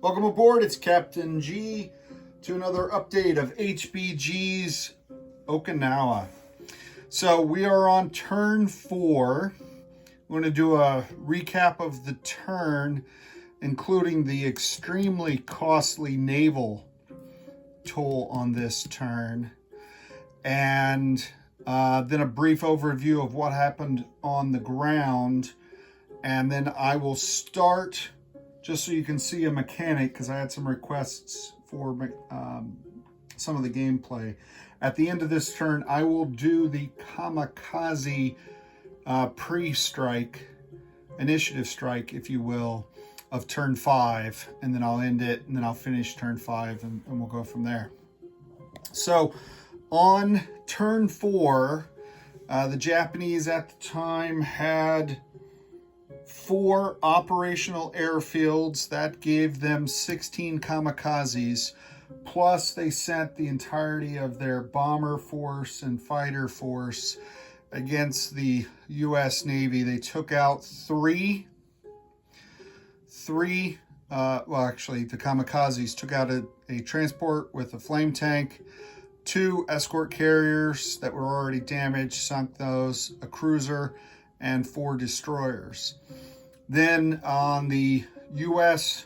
Welcome aboard, it's Captain G to another update of HBG's Okinawa. So we are on turn 4. We're going to do a recap of the turn, including the extremely costly naval toll on this turn, and then a brief overview of what happened on the ground, and then I will start just so you can see a mechanic, because I had some requests for some of the gameplay. At the end of this turn, I will do the kamikaze pre-strike, initiative strike, if you will, of turn 5, and then I'll end it, and then I'll finish turn 5, and we'll go from there. So on turn 4, the Japanese at the time had 4 operational airfields. That gave them 16 kamikazes, plus they sent the entirety of their bomber force and fighter force against the U.S. Navy. They took out three well, actually the kamikazes took out a transport with a flame tank, 2 escort carriers that were already damaged, sunk those, a cruiser, and 4 destroyers. Then on the U.S.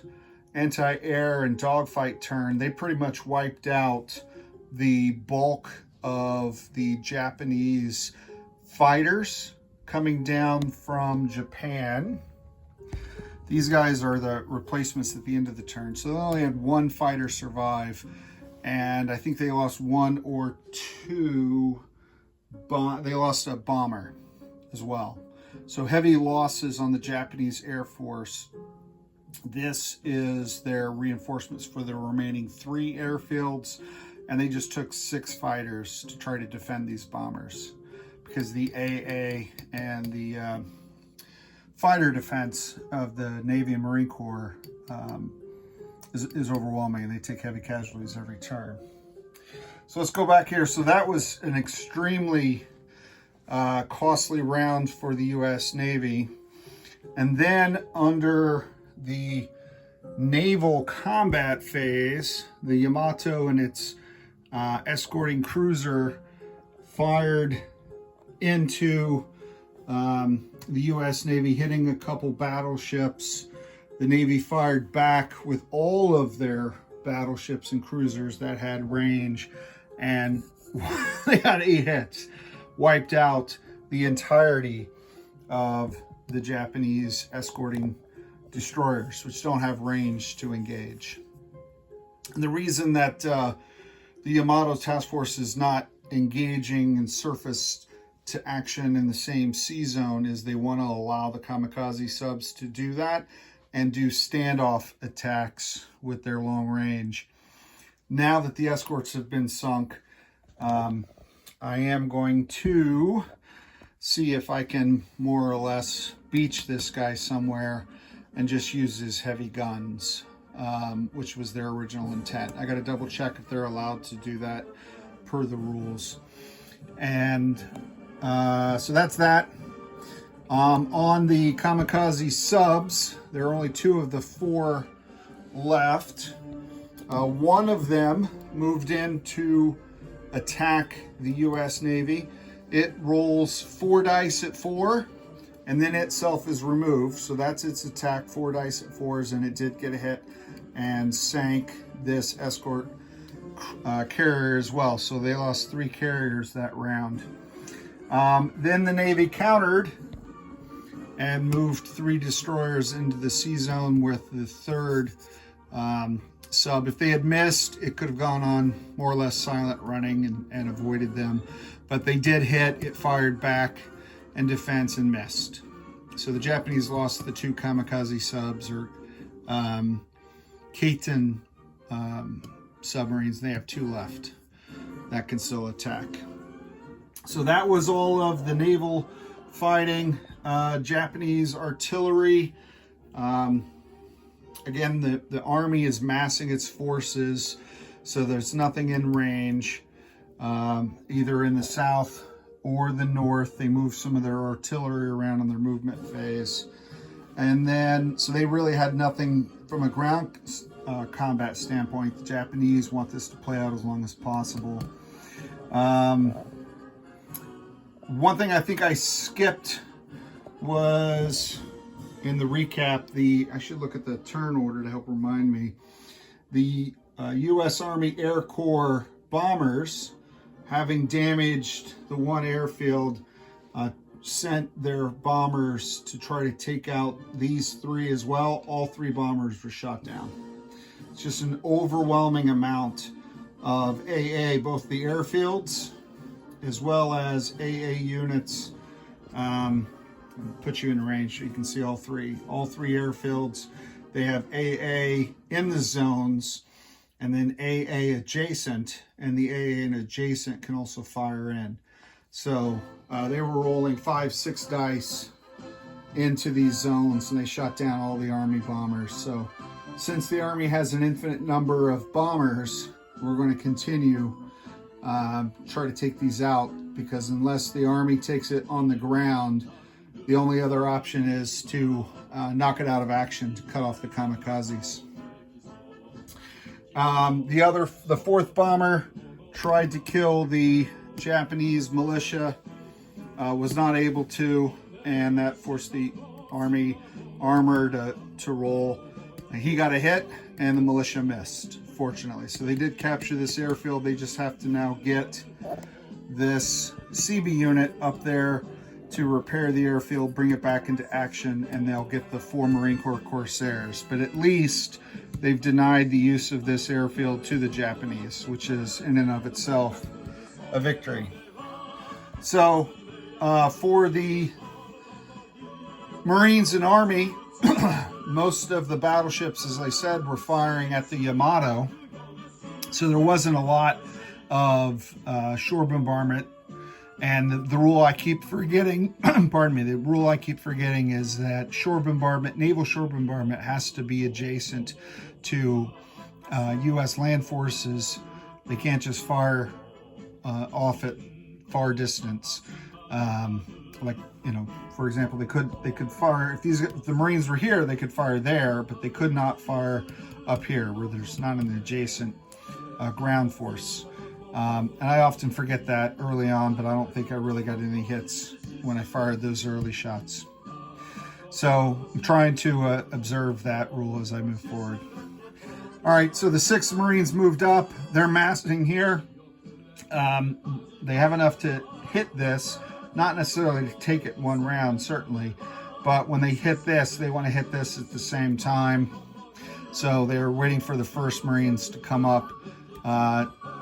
anti-air and dogfight turn, they pretty much wiped out the bulk of the Japanese fighters coming down from Japan. These guys are the replacements at the end of the turn. So they only had 1 fighter survive, and I think they lost 1 or 2. They lost a bomber as well. So heavy losses on the Japanese Air Force. This is their reinforcements for the remaining 3 airfields, and they just took 6 fighters to try to defend these bombers, because the AA and the fighter defense of the Navy and Marine Corps is overwhelming, and they take heavy casualties every turn. So let's go back here. So that was an extremely costly round for the U.S. Navy. And then under the naval combat phase, the Yamato and its escorting cruiser fired into the U.S. Navy, hitting a couple battleships. The Navy fired back with all of their battleships and cruisers that had range, and they had 8 hits. Wiped out the entirety of the Japanese escorting destroyers, which don't have range to engage. And the reason that the Yamato Task Force is not engaging in surface to action in the same sea zone is they want to allow the kamikaze subs to do that and do standoff attacks with their long range. Now that the escorts have been sunk, I am going to see if I can more or less beach this guy somewhere and just use his heavy guns, which was their original intent. I got to double check if they're allowed to do that per the rules. And so that's that. On the kamikaze subs, there are only 2 of the 4 left. One of them moved in to attack the U.S. Navy. It rolls 4 dice at 4, and then itself is removed. So that's its attack, 4 dice at 4s, and it did get a hit and sank this escort carrier as well. So they lost 3 carriers that round. Then the Navy countered and moved 3 destroyers into the sea zone with the 3rd sub. If they had missed, it could have gone on more or less silent running and avoided them. But they did hit, it fired back in defense and missed. So the Japanese lost the 2 kamikaze subs, or Kaiten submarines. They have 2 left that can still attack. So that was all of the naval fighting. Japanese artillery. Again, the army is massing its forces, so there's nothing in range, either in the south or the north. They move some of their artillery around in their movement phase. And then, so they really had nothing from a ground combat standpoint. The Japanese want this to play out as long as possible. One thing I think I skipped was in the recap, I should look at the turn order to help remind me. The U.S. Army Air Corps bombers, having damaged the one airfield, sent their bombers to try to take out these three as well. All three bombers were shot down. It's just an overwhelming amount of AA, both the airfields as well as AA units. Put you in range so you can see all three airfields. They have AA in the zones and then AA adjacent, and the AA and adjacent can also fire in. So they were rolling 5-6 dice into these zones, and they shot down all the Army bombers. So since the Army has an infinite number of bombers, we're going to continue try to take these out, because unless the Army takes it on the ground, the only other option is to knock it out of action to cut off the kamikazes. The fourth bomber tried to kill the Japanese militia, was not able to, and that forced the Army armor to roll. And he got a hit, and the militia missed, fortunately. So they did capture this airfield. They just have to now get this CB unit up there to repair the airfield, bring it back into action, and they'll get the 4 Marine Corps Corsairs. But at least they've denied the use of this airfield to the Japanese, which is in and of itself a victory. So for the Marines and Army, most of the battleships, as I said, were firing at the Yamato. So there wasn't a lot of shore bombardment. And the rule I keep forgetting, pardon me, the rule I keep forgetting is that shore bombardment, naval shore bombardment, has to be adjacent to U.S. land forces. They can't just fire off at far distance. Like, you know, for example, they could fire, if the Marines were here, they could fire there, but they could not fire up here where there's not an adjacent ground force. And I often forget that early on, but I don't think I really got any hits when I fired those early shots. So I'm trying to observe that rule as I move forward. All right, so the 6th Marines moved up. They're massing here. They have enough to hit this, not necessarily to take it one round, certainly, but when they hit this, they want to hit this at the same time. So they're waiting for the 1st Marines to come up,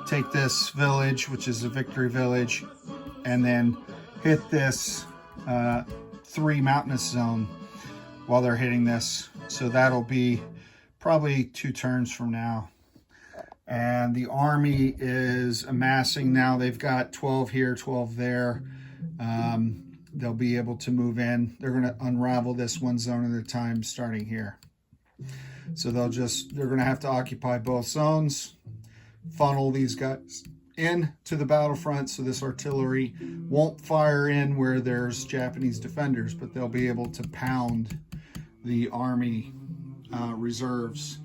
take this village, which is a victory village, and then hit this 3 mountainous zone while they're hitting this. So that'll be probably 2 turns from now. And the Army is amassing now. They've got 12 here, 12 there. They'll be able to move in. They're going to unravel this one zone at a time, starting here. So they're going to have to occupy both zones, funnel these guys in to the battlefront, so this artillery won't fire in where there's Japanese defenders, but they'll be able to pound the Army reserves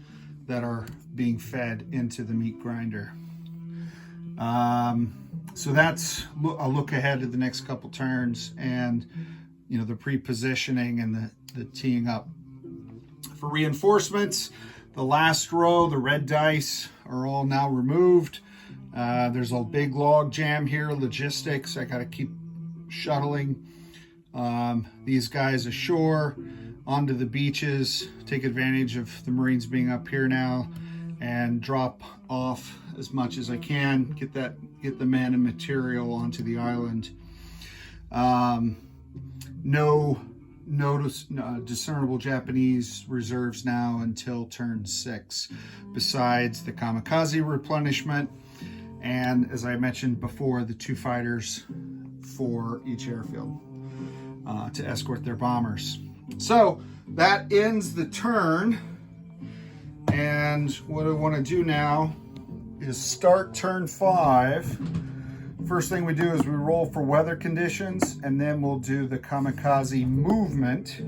that are being fed into the meat grinder. So that's a look ahead at the next couple turns, and you know, the pre-positioning and the teeing up. For reinforcements, the last row, the red dice, are all now removed. There's a big log jam here, logistics. I got to keep shuttling these guys ashore onto the beaches, take advantage of the Marines being up here now, and drop off as much as I can, get the men and material onto the island. No discernible Japanese reserves now until turn 6, besides the kamikaze replenishment, and as I mentioned before, the 2 fighters for each airfield to escort their bombers. So that ends the turn, and what I want to do now is start turn 5. First thing we do is we roll for weather conditions, and then we'll do the kamikaze movement.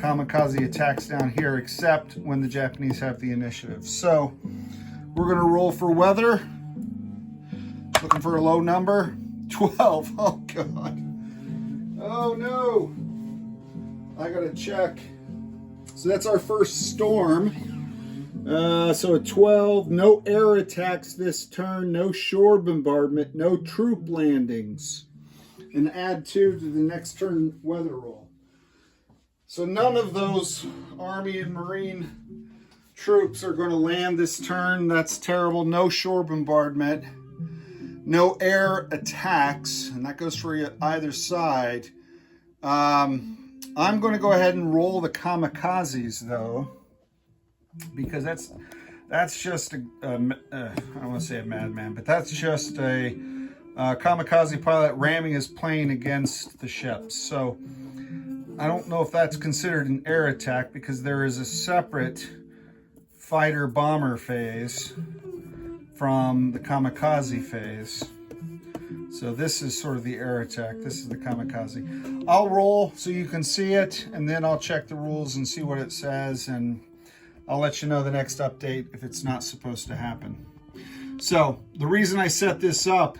kamikaze attacks down here, except when the Japanese have the initiative. So we're gonna roll for weather. Looking for a low number, 12. Oh God. Oh no. I gotta check. So that's our first storm. So a 12, no air attacks this turn, no shore bombardment, no troop landings. And add 2 to the next turn weather roll. So none of those Army and Marine troops are going to land this turn. That's terrible. No shore bombardment, no air attacks, and that goes for either side. I'm going to go ahead and roll the kamikazes though, because that's just I don't want to say a madman, but that's just a kamikaze pilot ramming his plane against the ships. So I don't know if that's considered an air attack, because there is a separate fighter bomber phase from the kamikaze phase. So this is sort of the air attack. This is the kamikaze. I'll roll so you can see it, and then I'll check the rules and see what it says, and I'll let you know the next update if it's not supposed to happen. So the reason I set this up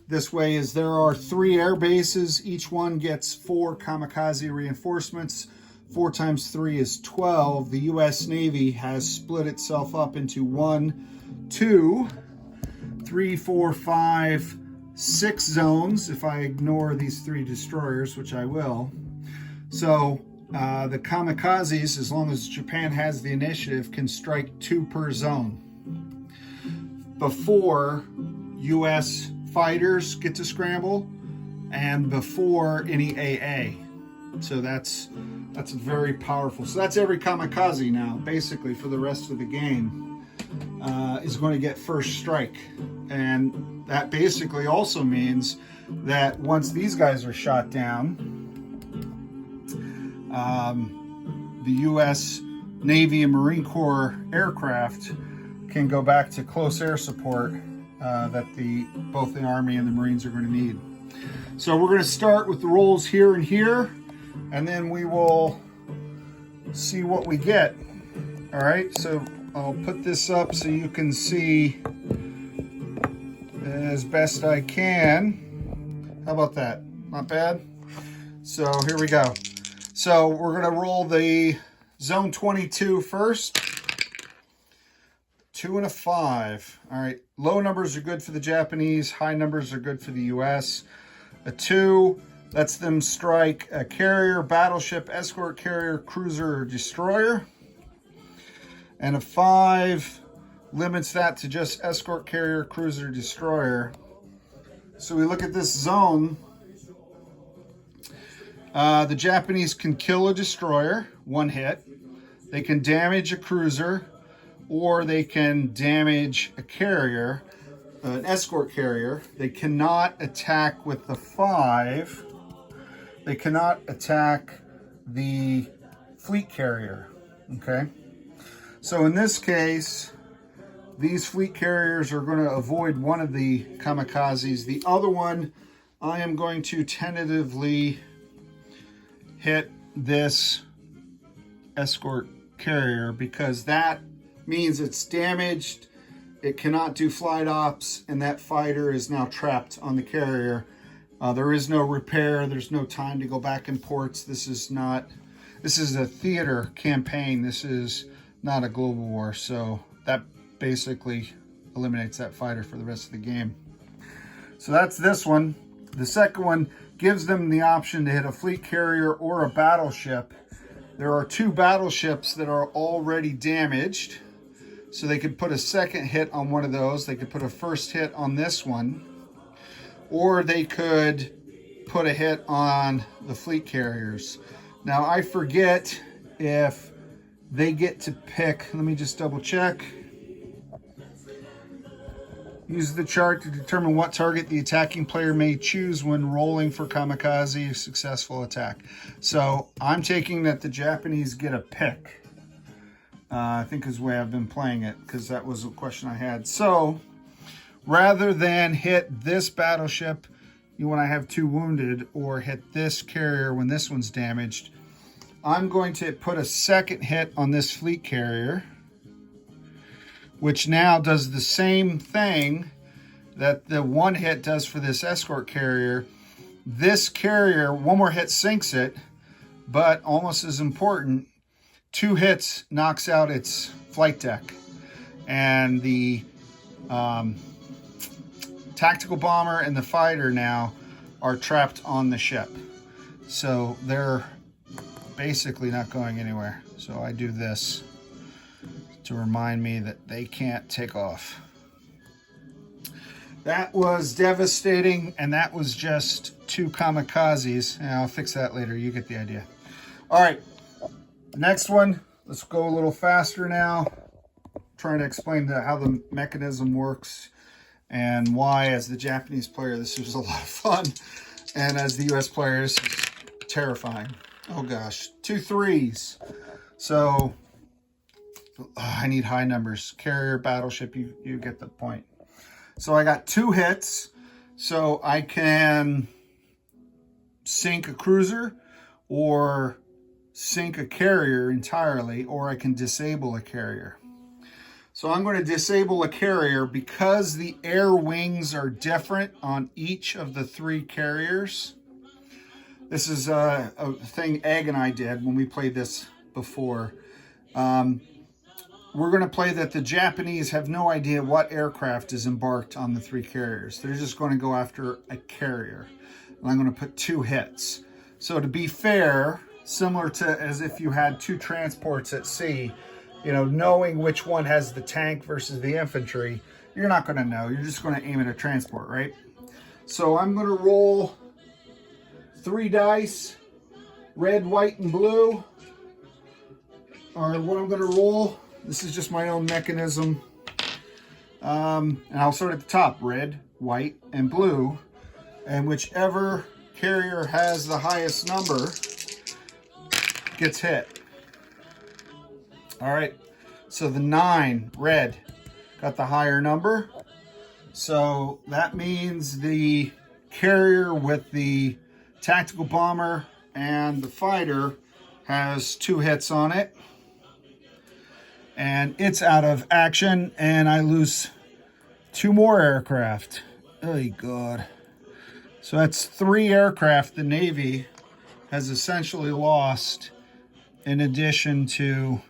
this way is there are 3 air bases. Each one gets 4 kamikaze reinforcements. 4 times 3 is 12. The U.S. Navy has split itself up into 1, 2, 3, 4, 5, 6 zones, if I ignore these 3 destroyers, which I will. So the kamikazes, as long as Japan has the initiative, can strike 2 per zone before U.S. fighters get to scramble and before any AA. So that's very powerful. So that's every kamikaze now, basically, for the rest of the game, is going to get first strike. And that basically also means that once these guys are shot down, the U.S. Navy and Marine Corps aircraft can go back to close air support that both the Army and the Marines are going to need. So we're going to start with the rolls here and here, and then we will see what we get. All right, so I'll put this up so you can see as best I can. How about that? Not bad. So here we go. So we're going to roll the zone 22 first. 2 and a 5. All right, low numbers are good for the Japanese, high numbers are good for the US. A 2 lets them strike a carrier, battleship, escort carrier, cruiser, or destroyer. And a 5 limits that to just escort carrier, cruiser, destroyer. So we look at this zone. The Japanese can kill a destroyer, 1 hit. They can damage a cruiser, or they can damage a carrier, an escort carrier. They cannot attack with the 5. They cannot attack the fleet carrier, okay? So in this case, these fleet carriers are going to avoid one of the kamikazes. The other one, I am going to tentatively hit this escort carrier, because that means it's damaged, it cannot do flight ops, and that fighter is now trapped on the carrier. There is no repair, there's no time to go back in ports. This is a theater campaign. This is not a global war. So that basically eliminates that fighter for the rest of the game. So that's this one. The second one gives them the option to hit a fleet carrier or a battleship. There are 2 battleships that are already damaged. So they could put a second hit on one of those. They could put a first hit on this one. Or they could put a hit on the fleet carriers. Now, I forget if they get to pick. Let me just double check. Use the chart to determine what target the attacking player may choose when rolling for kamikaze successful attack. So I'm taking that the Japanese get a pick. I think is the way I've been playing it, because that was a question I had. So rather than hit this battleship when I have 2 wounded, or hit this carrier when this one's damaged, I'm going to put a second hit on this fleet carrier, which now does the same thing that the one hit does for this escort carrier. This carrier, one more hit sinks it, but almost as important, 2 hits knocks out its flight deck. And the tactical bomber and the fighter now are trapped on the ship. So they're basically not going anywhere. So I do this to remind me that they can't take off. That was devastating, and that was just 2 kamikazes. And I'll fix that later. You get the idea. All right, next one. Let's go a little faster now. Trying to explain how the mechanism works and why, as the Japanese player, this was a lot of fun, and as the US player, this is terrifying. Oh gosh, 2 threes. So I need high numbers. Carrier, battleship, you get the point. So I got 2 hits, so I can sink a cruiser or sink a carrier entirely, or I can disable a carrier. So I'm going to disable a carrier because the air wings are different on each of the 3 carriers. This is a thing Egg and I did when we played this before. We're going to play that the Japanese have no idea what aircraft is embarked on the 3 carriers. They're just going to go after a carrier. And I'm going to put 2 hits. So to be fair, similar to as if you had 2 transports at sea, you know, knowing which one has the tank versus the infantry, you're not going to know. You're just going to aim at a transport, right? So I'm going to roll 3 dice, red, white, and blue. Or what I'm going to roll. This is just my own mechanism. And I'll start at the top, red, white, and blue. And whichever carrier has the highest number gets hit. All right, so the 9, red, got the higher number. So that means the carrier with the tactical bomber and the fighter has 2 hits on it. And it's out of action, and I lose 2 more aircraft. Oh, God. So that's 3 aircraft the Navy has essentially lost, in addition to...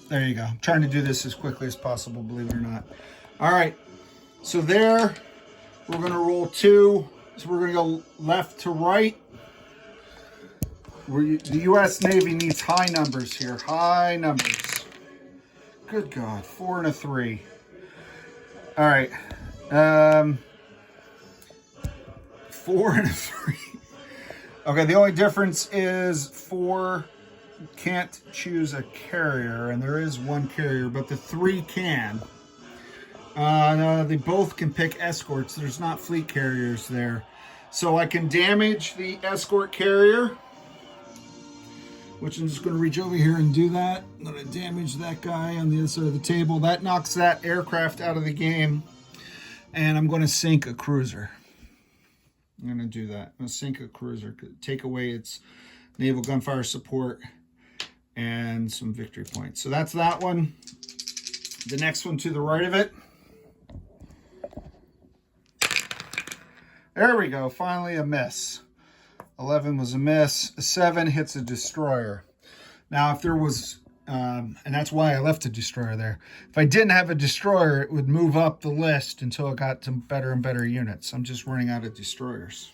there you go. I'm trying to do this as quickly as possible, believe it or not. All right. So there, we're going to roll 2. So we're going to go left to right. The U.S. Navy needs high numbers here. High numbers. Good God. 4 and a 3. All right. 4 and a 3. Okay, the only difference is 4 can't choose a carrier, and there is 1 carrier, but the 3 can. No, they both can pick escorts. There's not fleet carriers there. So I can damage the escort carrier, which I'm just going to reach over here and do that. I'm going to damage that guy on the other side of the table. That knocks that aircraft out of the game. And I'm going to sink a cruiser. I'm going to do that. I'm going to sink a cruiser, take away its naval gunfire support and some victory points. So that's that one. The next one to the right of it. There we go. Finally a miss. 11 was a miss. A 7 hits a destroyer. Now, if there was, and that's why I left a destroyer there. If I didn't have a destroyer, it would move up the list until it got to better and better units. I'm just running out of destroyers.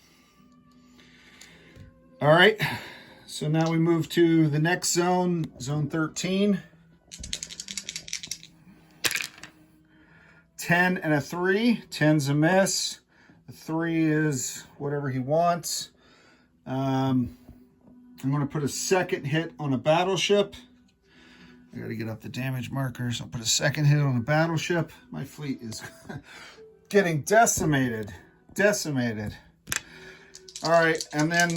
All right. So now we move to the next zone, zone 13. 10 and a 3. 10's a miss. The 3 is whatever he wants. I'm going to put a second hit on a battleship. I got to get up the damage markers. I'll put a second hit on a battleship. My fleet is getting decimated. Decimated. All right, and then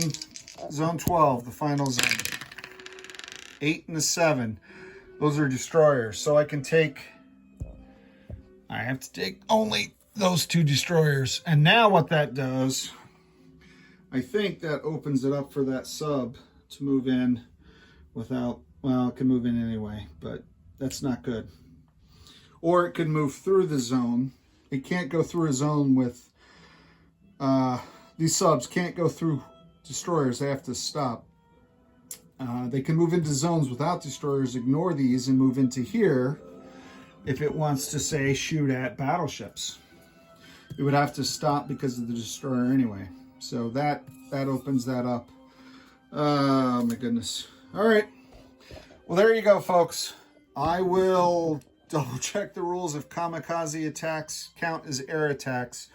zone 12, the final zone. 8 and a 7. Those are destroyers. So I can take... I have to take only those 2 destroyers. And now what that does... I think that opens it up for that sub to move in without, well, it can move in anyway, but that's not good. Or it could move through the zone. It can't go through a zone with, these subs can't go through destroyers. They have to stop. They can move into zones without destroyers, ignore these, and move into here if it wants to, say, shoot at battleships. It would have to stop because of the destroyer anyway. So that opens that up. Oh my goodness. All right. Well, there you go, folks. I will double check the rules if kamikaze attacks count as air attacks.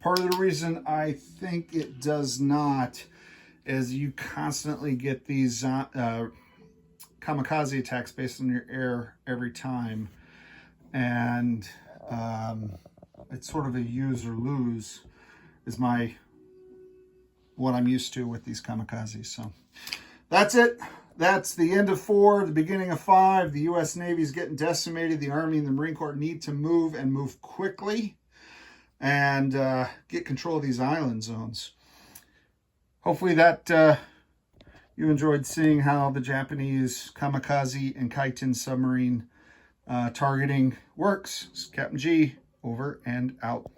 Part of the reason I think it does not is you constantly get these kamikaze attacks based on your air every time. And it's sort of a use or lose is what I'm used to with these kamikazes. So that's it. That's the end of 4, the beginning of 5. The U.S. Navy is getting decimated. The Army and the Marine Corps need to move and move quickly and get control of these island zones. Hopefully that you enjoyed seeing how the Japanese kamikaze and Kaiten submarine targeting works. This is Captain G, over and out.